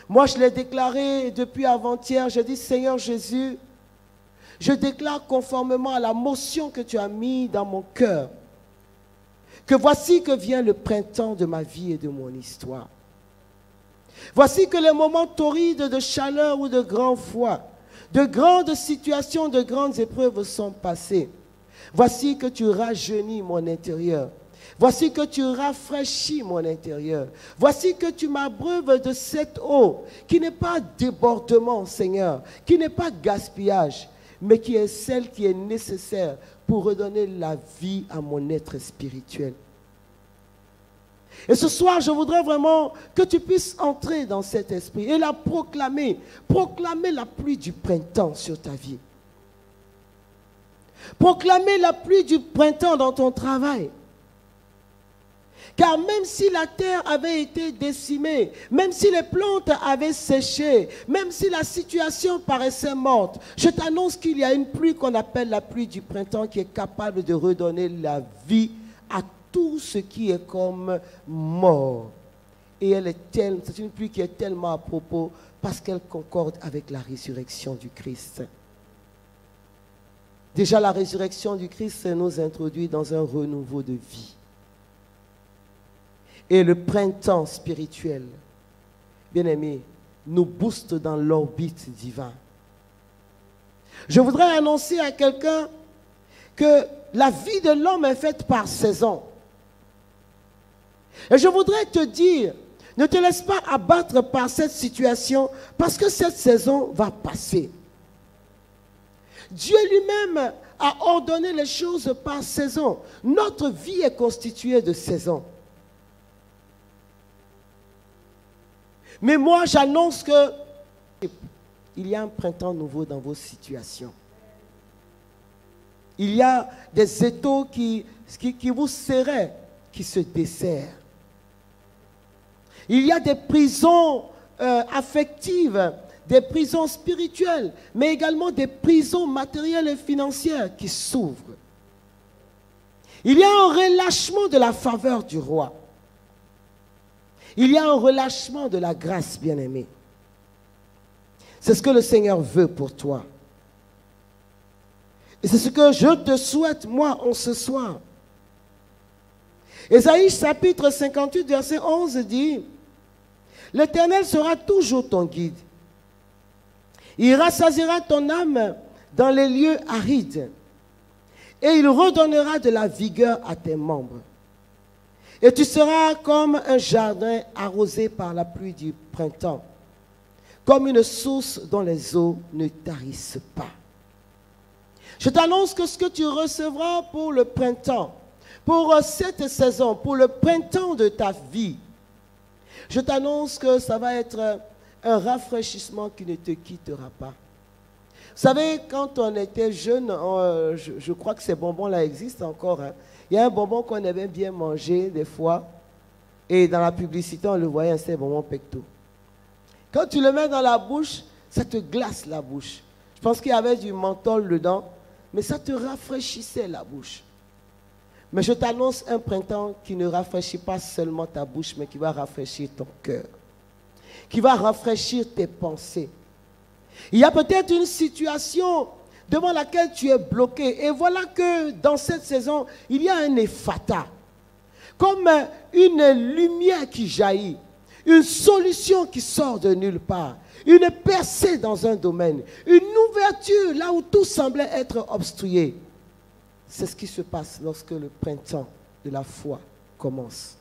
Moi, je l'ai déclaré depuis avant-hier. Je dis, Seigneur Jésus, je déclare conformément à la motion que tu as mise dans mon cœur, que voici que vient le printemps de ma vie et de mon histoire. Voici que les moments torrides de chaleur ou de grand froid, de grandes situations, de grandes épreuves sont passés. Voici que tu rajeunis mon intérieur. Voici que tu rafraîchis mon intérieur. Voici que tu m'abreuves de cette eau qui n'est pas débordement, Seigneur, qui n'est pas gaspillage, mais qui est celle qui est nécessaire pour redonner la vie à mon être spirituel. Et ce soir, je voudrais vraiment que tu puisses entrer dans cet esprit et la proclamer. Proclamer la pluie du printemps sur ta vie. Proclamer la pluie du printemps dans ton travail. Car même si la terre avait été décimée, même si les plantes avaient séché, même si la situation paraissait morte, je t'annonce qu'il y a une pluie qu'on appelle la pluie du printemps qui est capable de redonner la vie à tout ce qui est comme mort. Et c'est une pluie qui est tellement à propos parce qu'elle concorde avec la résurrection du Christ. Déjà, la résurrection du Christ nous introduit dans un renouveau de vie. Et le printemps spirituel, bien-aimé, nous booste dans l'orbite divin. Je voudrais annoncer à quelqu'un que la vie de l'homme est faite par saison. Et je voudrais te dire, ne te laisse pas abattre par cette situation parce que cette saison va passer. Dieu lui-même a ordonné les choses par saison. Notre vie est constituée de saisons. Mais moi, j'annonce que il y a un printemps nouveau dans vos situations. Il y a des étaux qui vous serraient, qui se desserrent. Il y a des prisons affectives, des prisons spirituelles, mais également des prisons matérielles et financières qui s'ouvrent. Il y a un relâchement de la faveur du roi. Il y a un relâchement de la grâce, bien-aimé. C'est ce que le Seigneur veut pour toi. Et c'est ce que je te souhaite, moi, en ce soir. Ésaïe chapitre 58, verset 11 dit, « L'Éternel sera toujours ton guide. Il rassasiera ton âme dans les lieux arides, et il redonnera de la vigueur à tes membres. Et tu seras comme un jardin arrosé par la pluie du printemps, comme une source dont les eaux ne tarissent pas. » Je t'annonce que ce que tu recevras pour le printemps, pour cette saison, pour le printemps de ta vie, je t'annonce que ça va être un rafraîchissement qui ne te quittera pas. Vous savez, quand on était jeune, je crois que ces bonbons-là existent encore. Hein. Il y a un bonbon qu'on aimait bien manger des fois, et dans la publicité, on le voyait, c'est un bonbon pecto. Quand tu le mets dans la bouche, ça te glace la bouche. Je pense qu'il y avait du menthol dedans, mais ça te rafraîchissait la bouche. Mais je t'annonce un printemps qui ne rafraîchit pas seulement ta bouche, mais qui va rafraîchir ton cœur, qui va rafraîchir tes pensées. Il y a peut-être une situation devant laquelle tu es bloqué. Et voilà que dans cette saison, il y a un ephata, comme une lumière qui jaillit, une solution qui sort de nulle part, une percée dans un domaine, une ouverture là où tout semblait être obstrué. C'est ce qui se passe lorsque le printemps de la foi commence.